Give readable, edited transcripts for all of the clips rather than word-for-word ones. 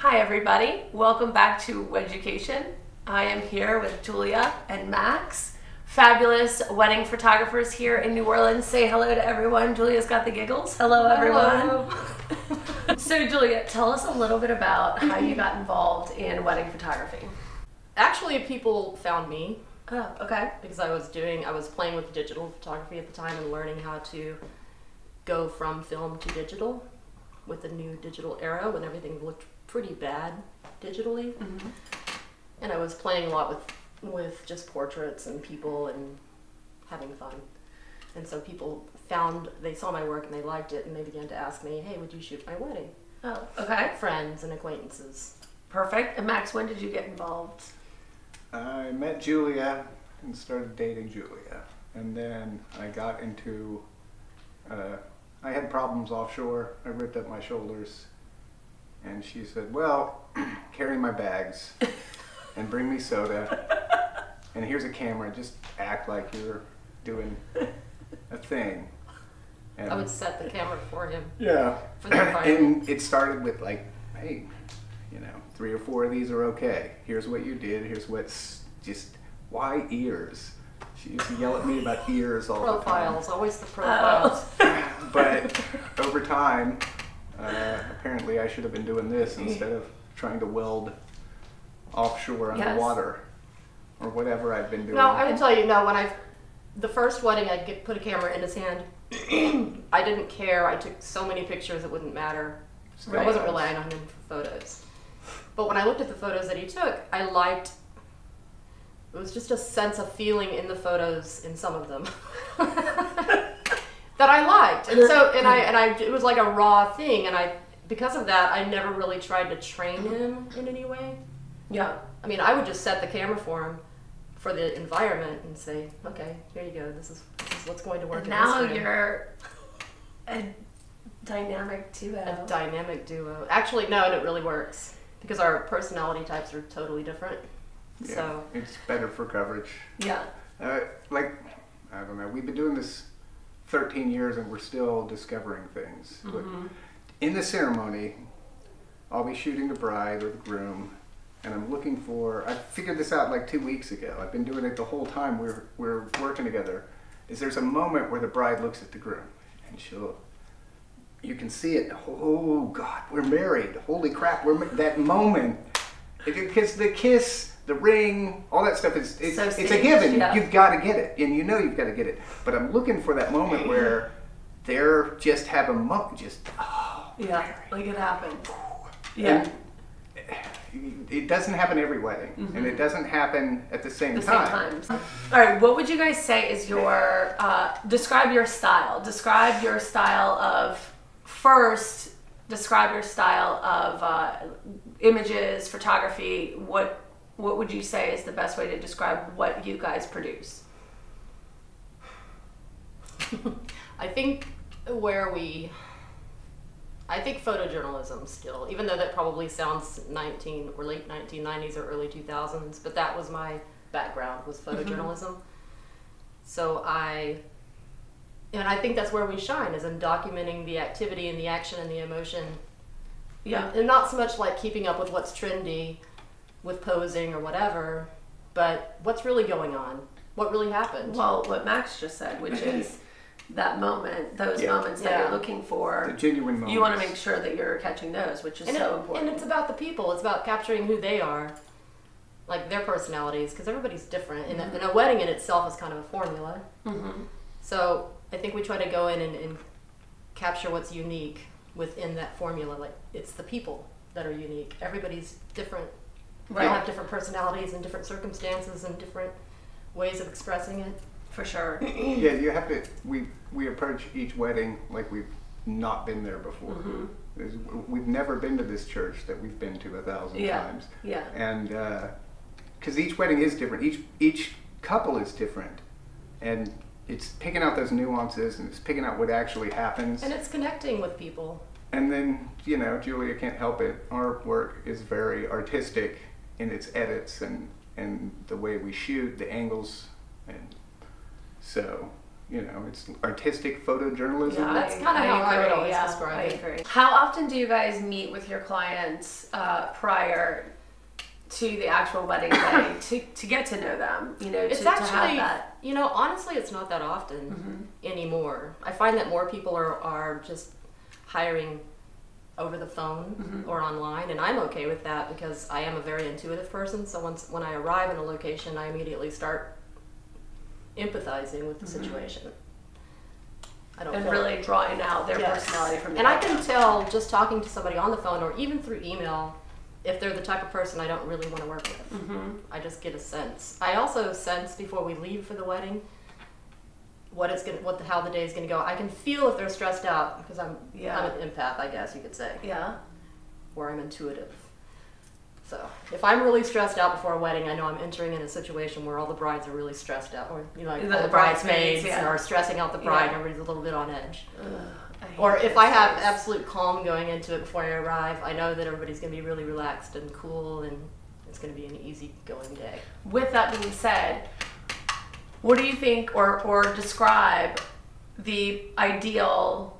Hi everybody, welcome back to WEDucation. I am here with Julia and Max, fabulous wedding photographers here in New Orleans. Say hello to everyone. Julia's got the giggles. Hello everyone. Hello. So Julia, tell us a little bit about how you got involved in wedding photography. Actually, people found me. Oh, okay. Because I was playing with digital photography at the time and learning how to go from film to digital with the new digital era when everything looked pretty bad digitally. Mm-hmm. And I was playing a lot with just portraits and people and having fun. And so people they saw my work and they liked it and they began to ask me, hey, would you shoot my wedding? Oh, okay. Friends and acquaintances. Perfect. And Max, when did you get involved? I met Julia and started dating Julia. And then I got into, I had problems offshore. I ripped up my shoulders. And she said, well, carry my bags and bring me soda. And here's a camera. Just act like you're doing a thing. And I would set the camera for him. Yeah. For the and it started with like, hey, 3 or 4 of these are okay. Here's what you did. Here's what's just, why ears? She used to yell at me about ears all the time. Profiles, always the profiles. But over time, apparently I should have been doing this instead of trying to weld offshore underwater or whatever I've been doing. No, I can tell you, the first wedding I put a camera in his hand. I didn't care. I took so many pictures it wouldn't matter. Right. I wasn't relying on him for photos. But when I looked at the photos that he took, I liked, it was just a sense of feeling in the photos, in some of them, that I liked. And so, it was like a raw thing. And because of that, I never really tried to train him in any way. Yeah. I mean, I would just set the camera for him for the environment and say, okay, here you go. This is what's going to work. And now you're a dynamic duo. A dynamic duo. Actually, no, and it really works because our personality types are totally different. Yeah, so it's better for coverage. Yeah. I don't know. We've been doing this 13 years and we're still discovering things. Mm-hmm. In the ceremony, I'll be shooting the bride or the groom, and I'm looking for, I figured this out like 2 weeks ago. I've been doing it the whole time we're working together. There's a moment where the bride looks at the groom and you can see it. Oh God, we're married. Holy crap, that moment. Because the kiss, the ring, all that stuff it's a given. Yeah. You've got to get it, and you know you've got to get it. But I'm looking for that moment where they're just have a moment, yeah, like it happened. Yeah. And it doesn't happen every wedding, and it doesn't happen at the same time. All right, what would you guys say is your describe your style? Describe your style of images, photography. What would you say is the best way to describe what you guys produce? I think photojournalism still, even though that probably sounds late 1990s or early 2000s, but that was my background, was photojournalism. Mm-hmm. So I think that's where we shine, is in documenting the activity and the action and the emotion. Yeah. And not so much like keeping up with what's trendy with posing or whatever, but what's really going on, what really happened. Well, what Max just said, which is that moment, those moments that you're looking for. The genuine moments. You want to make sure that you're catching those, which is so important. And it's about the people. It's about capturing who they are, like their personalities, because everybody's different. Mm-hmm. And a wedding in itself is kind of a formula. Mm-hmm. So I think we try to go in and capture what's unique within that formula. Like, it's the people that are unique. Everybody's different. Right. They all have different personalities and different circumstances and different ways of expressing it. For sure. Yeah, you have to. We approach each wedding like we've not been there before. Mm-hmm. We've never been to this church that we've been to 1,000 times. Yeah. And because each wedding is different, each couple is different, and it's picking out those nuances and it's picking out what actually happens. And it's connecting with people. And then Julia can't help it. Our work is very artistic in its edits and the way we shoot, the angles, and so it's artistic photojournalism. Yeah, That's kind of how I would always I describe it. agree. How often do you guys meet with your clients prior to the actual wedding day to get to know them? It's to actually, have that. honestly, it's not that often anymore. I find that more people are just hiring over the phone or online, and I'm okay with that because I am a very intuitive person. So when I arrive in a location, I immediately start empathizing with the situation. I don't And feel really drawing out their Yes. personality from the And I get-go. can tell just talking to somebody on the phone or even through email if they're the type of person I don't really want to work with. I just get a sense. I also sense before we leave for the wedding how the day is gonna go. I can feel if they're stressed out because I'm an empath, I guess you could say, Yeah. or I'm intuitive. So if I'm really stressed out before a wedding, I know I'm entering in a situation where all the brides are really stressed out, or like all the bridesmaids are stressing out the bride. And everybody's a little bit on edge. Or if I have absolute calm going into it before I arrive, I know that everybody's going to be really relaxed and cool, and it's going to be an easy going day. With that being said, what do you think, or describe the ideal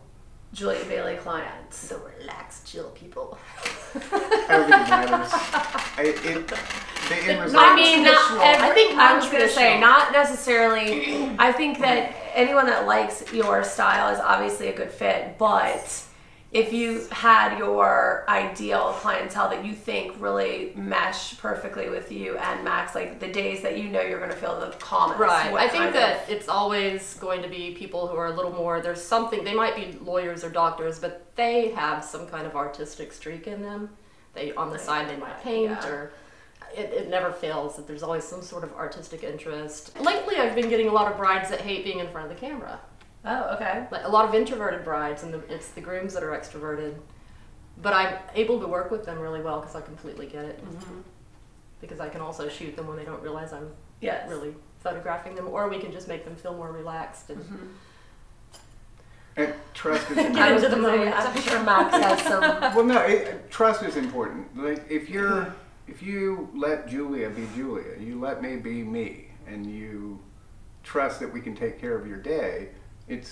Julia Bailey clients? The relaxed, chill people. I don't think it matters. The end result. I mean, I was going to say, non-traditional. not necessarily. I think that anyone that likes your style is obviously a good fit, but if you had your ideal clientele that you think really mesh perfectly with you and Max, like the days that you're going to feel the calmest. Right. I think that it's always going to be people who are a little more, there's something, they might be lawyers or doctors, but they have some kind of artistic streak in them. On the side they might paint, or it never fails that there's always some sort of artistic interest. Lately I've been getting a lot of brides that hate being in front of the camera. Oh, okay. Like a lot of introverted brides, and it's the grooms that are extroverted. But I'm able to work with them really well because I completely get it. Because I can also shoot them when they don't realize I'm really photographing them, or we can just make them feel more relaxed. And trust is important. Get into the moment. I'm sure Max has some. Well, no, trust is important. Like if you let Julia be Julia, you let me be me, and you trust that we can take care of your day, it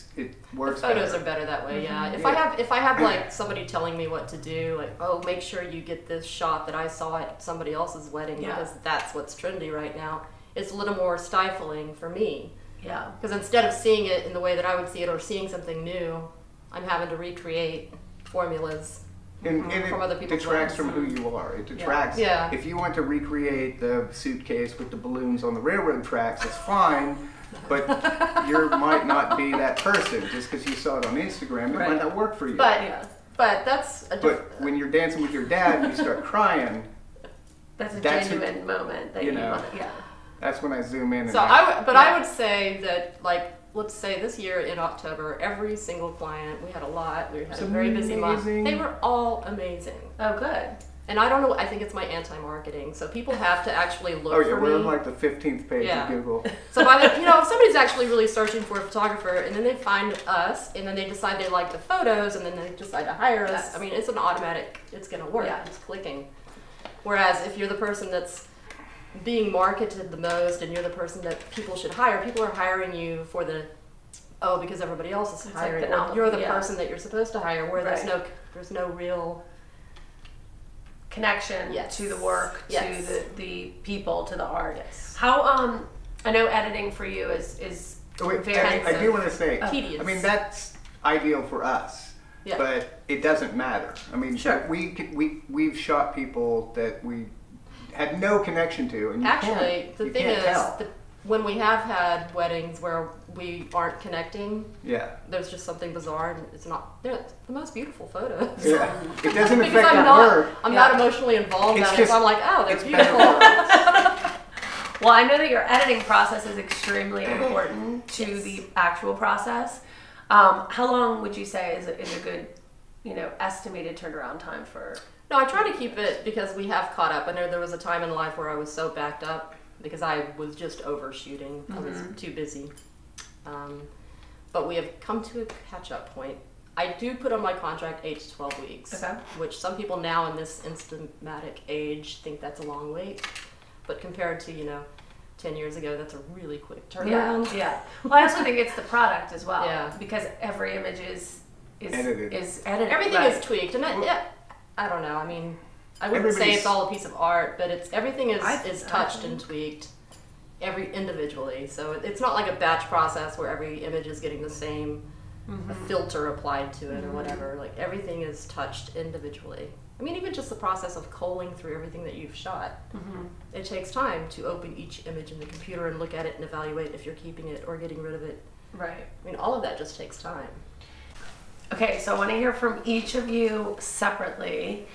works. The photos better. are better that way. Yeah. If Yeah. I have like somebody telling me what to do, like, oh, make sure you get this shot that I saw at somebody else's wedding because that's what's trendy right now. It's a little more stifling for me. Yeah. Because instead of seeing it in the way that I would see it or seeing something new, I'm having to recreate formulas And from other it people's detracts lives. from who you are. It detracts. Yeah. If you want to recreate the suitcase with the balloons on the railroad tracks, it's fine, but you might not be that person just because you saw it on Instagram. It might not work for you. But that's a But when you're dancing with your dad and you start crying, That's a That's genuine moment that you want. Yeah. that's when I zoom in. And So I would say that, like, let's say this year in October, every single client, we had a lot, we had a very busy month. amazing. They were all amazing. Oh, good. And I don't know, I think it's my anti-marketing. So people have to actually look oh yeah, for we're on me. like the 15th page Yeah. of Google. So by the, if somebody's actually really searching for a photographer and then they find us and then they decide they like the photos and then they decide to hire us, Yes. I mean, it's an automatic, it's going to work. Yeah. It's clicking. Whereas if you're the person that's being marketed the most and you're the person that people should hire, people are hiring you for because everybody else is It's hiring, like the or you're the yeah. person that you're supposed to hire, where Right. there's no real connection Yes. to the work, Yes. to the people, to the art. Yes. How I know editing for you is Oh, wait, very I do want to say, tedious. I mean, that's ideal for us, Yeah. but it doesn't matter. I mean, Sure. we've shot people that we had no connection to, and you Actually, can't, the you thing can't is, tell. when we have had weddings where we aren't connecting, Yeah. there's just something bizarre, and they're the most beautiful photos. Yeah. It doesn't Because affect I'm her. not emotionally involved It's in it, just- so I'm like, oh, they're It's beautiful. better for us. Well, I know that your editing process is extremely important to the actual process. How long would you say is a good, estimated turnaround time for? No, I try to keep it because we have caught up. I know there was a time in life where I was so backed up because I was just overshooting. I was too busy. But we have come to a catch-up point. I do put on my contract 8 to 12 weeks, Okay. which some people now in this instamatic age think that's a long wait. But compared to, 10 years ago, that's a really quick Yeah, turnaround. yeah. Well, I also think it's the product as well. Yeah. Because every image is Edited. edited. Everything right. is tweaked, and I don't know. I mean, I wouldn't say it's all a piece of art, but everything is touched and tweaked individually. So it's not like a batch process where every image is getting the same a filter applied to it or whatever. Like everything is touched individually. I mean, even just the process of culling through everything that you've shot. It takes time to open each image in the computer and look at it and evaluate if you're keeping it or getting rid of it. Right. I mean, all of that just takes time. Okay, so I want to hear from each of you separately,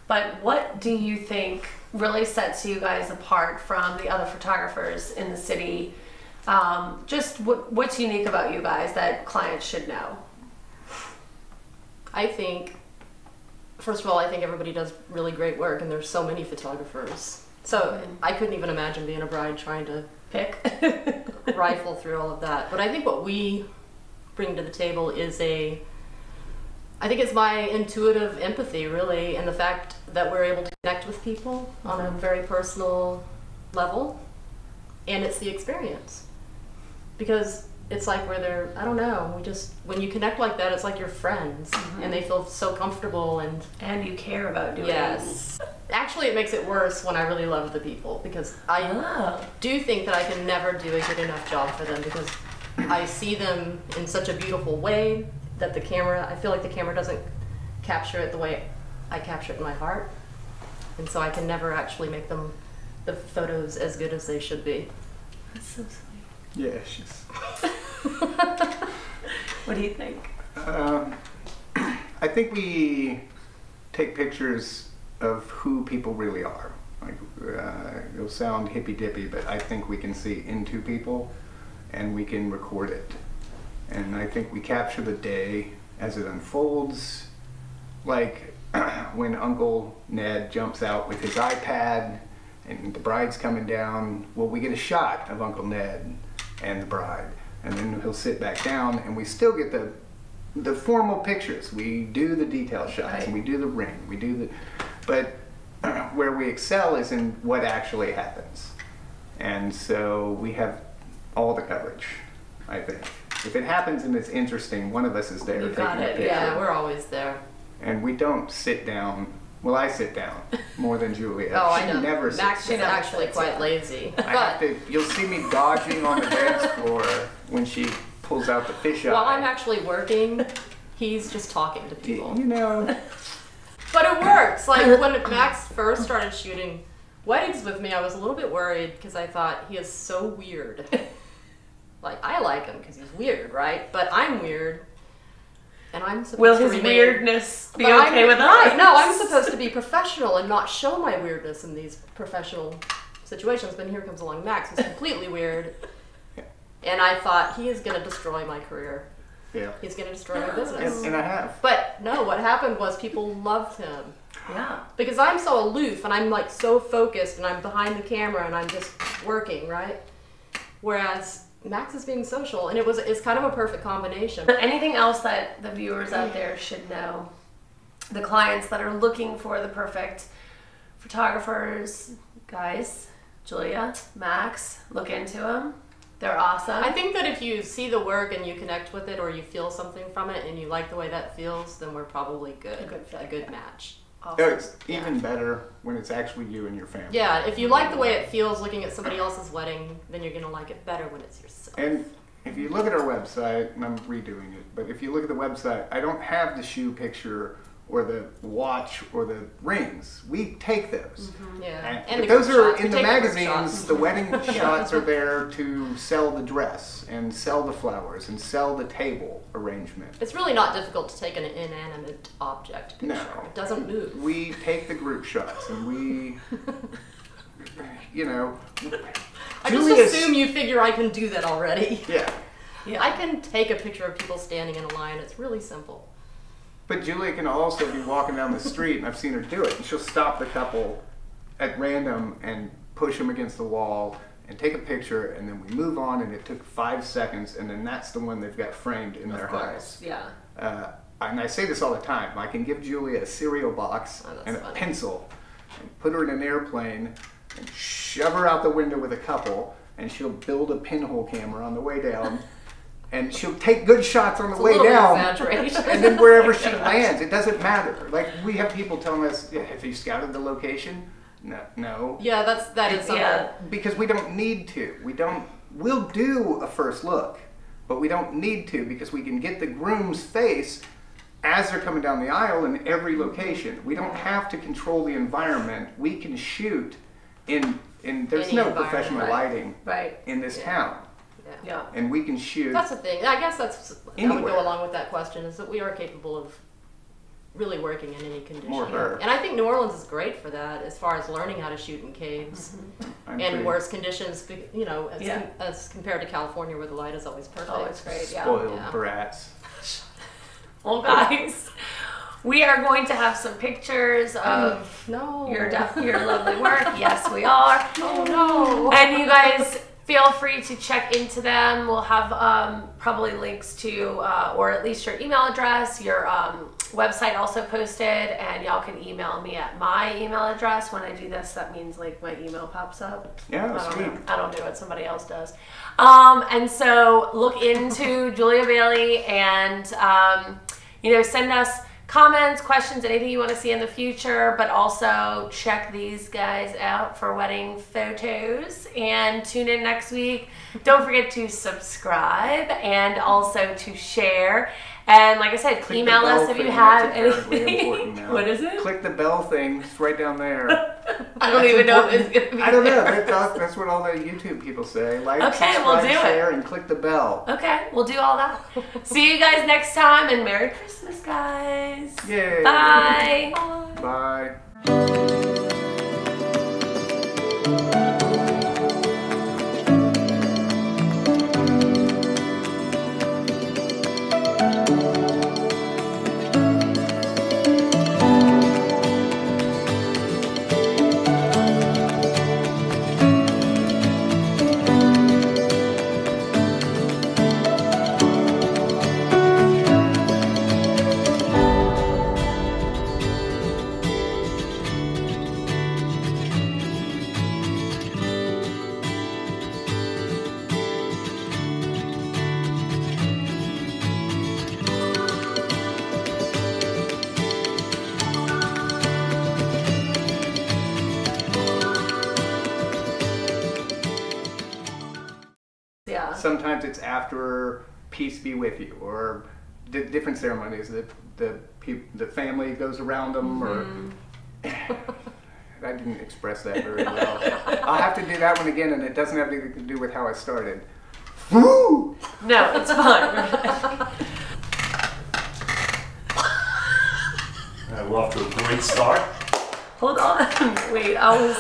but what do you think really sets you guys apart from the other photographers in the city? Just what's unique about you guys that clients should know? I think, first of all, I think everybody does really great work, and there's so many photographers. So I couldn't even imagine being a bride trying to Pick. rifle through all of that. But I think what we bring to the table is I think it's my intuitive empathy, really, and the fact that we're able to connect with people on a very personal level, and it's the experience. Because it's like I don't know, when you connect like that, it's like you're friends, and they feel so comfortable And you care about doing it. Yes. Actually, it makes it worse when I really love the people, because I do think that I can never do a good enough job for them, because I see them in such a beautiful way that I feel like the camera doesn't capture it the way I capture it in my heart. And so I can never actually make the photos as good as they should be. That's so sweet. Yeah, she's... What do you think? I think we take pictures of who people really are. Like, it'll sound hippy-dippy, but I think we can see into people and we can record it. And I think we capture the day as it unfolds. Like when Uncle Ned jumps out with his iPad and the bride's coming down, well, we get a shot of Uncle Ned and the bride. And then he'll sit back down and we still get the formal pictures. We do the detail shots, and we do the ring, but where we excel is in what actually happens. And so we have all the coverage, I think. If it happens and it's interesting, one of us is there taking a picture. Yeah, we're always there. And we don't sit down. Well, I sit down more than Julia. Oh, she I know. never sits Max down. is actually quite lazy. You'll see me dodging on the dance floor when she pulls out the fisheye. While I'm actually working, he's just talking to people. You know. But it works. Like when Max first started shooting weddings with me, I was a little bit worried because I thought he is so weird. Like, I like him because he's weird, right? But I'm weird. And I'm supposed Will to his remain... weirdness be okay with us? Right, no, I'm supposed to be professional and not show my weirdness in these professional situations. But here comes along Max, who's completely weird. And I thought, he is going to destroy my career. Yeah. He's going to destroy my business. And I have. But no, what happened was people loved him. Yeah. Because I'm so aloof and I'm like so focused and I'm behind the camera and I'm just working, right? Whereas Max is being social, and it's kind of a perfect combination. Anything else that the viewers out there should know? The clients that are looking for the perfect photographers, guys, Julia, Max, look into them. They're awesome. I think that if you see the work and you connect with it, or you feel something from it and you like the way that feels, then we're probably good. A good match. Awesome. It's even better when it's actually you and your family. Yeah, if you like the way it feels looking at somebody else's wedding, then you're going to like it better when it's yourself. And if you look at our website, and I'm redoing it, but if you look at the website, I don't have the shoe picture or the watch or the rings. We take those. Yeah. And the those group are shots. in We the take group magazines. shots. The wedding shots are there to sell the dress and sell the flowers and sell the table arrangement. It's really not difficult to take an inanimate object picture. No. It doesn't move. We take the group shots and we, you know. I just assume you figure I can do that already. Yeah. Yeah. I can take a picture of people standing in a line. It's really simple. But Julia can also be walking down the street, and I've seen her do it, and she'll stop the couple at random and push them against the wall and take a picture, and then we move on, and it took 5 seconds, and then that's the one they've got framed in their house. Yeah. And I say this all the time. I can give Julia a cereal box and a pencil and put her in an airplane and shove her out the window with a couple, and she'll build a pinhole camera on the way down, and she'll take good shots on the way a little down, exaggeration. and then wherever she lands, it doesn't matter. Like, we have people telling us, have you scouted the location? No. Yeah, that is something. Because we don't need to. We'll do a first look, but we don't need to, because we can get the groom's face as they're coming down the aisle in every location. We don't have to control the environment. We can shoot in there's Any no professional lighting in this town. Yeah. And we can shoot. That's the thing. I guess that would anywhere. go along with that question, is that we are capable of really working in any condition. More her. And I think New Orleans is great for that, as far as learning how to shoot in caves and worse conditions, you know, as compared to California, where the light is always perfect. Oh, it's great. Yeah. Spoiled brats. Well, guys, we are going to have some pictures of your lovely work. Yes, we are. Oh no! And you guys feel free to check into them. We'll have probably links to, or at least your email address, your website also posted, and y'all can email me at my email address. When I do this, that means like my email pops up. Yeah, sweet. I don't do it, somebody else does. And so look into Julia Bailey, and you know, send us comments, questions, anything you want to see in the future, but also check these guys out for wedding photos, and tune in next week. Don't forget to subscribe and also to share. And like I said, Click email us if you have anything. What is it? Click the bell thing. It's right down there. I don't even know if it's going to be I don't know. there. That's what all the YouTube people say. Like, Okay, subscribe, we'll do it. share, and click the bell. Okay, we'll do all that. See you guys next time, and Merry Christmas, guys. Yay. Bye. Bye. Sometimes it's after peace be with you, or different ceremonies that the family goes around them, or I didn't express that very well. I'll have to do that one again, and it doesn't have anything to do with how I started. Woo! No, it's fine. We're off to a great start. Hold on. Wait, All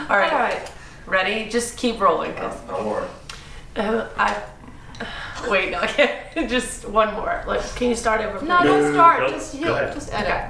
right. Ready? Just keep rolling. Don't worry. Wait, no, I can't. Just one more. Like, can you start over? No, don't start. Nope. Just Go ahead. just edit. Okay.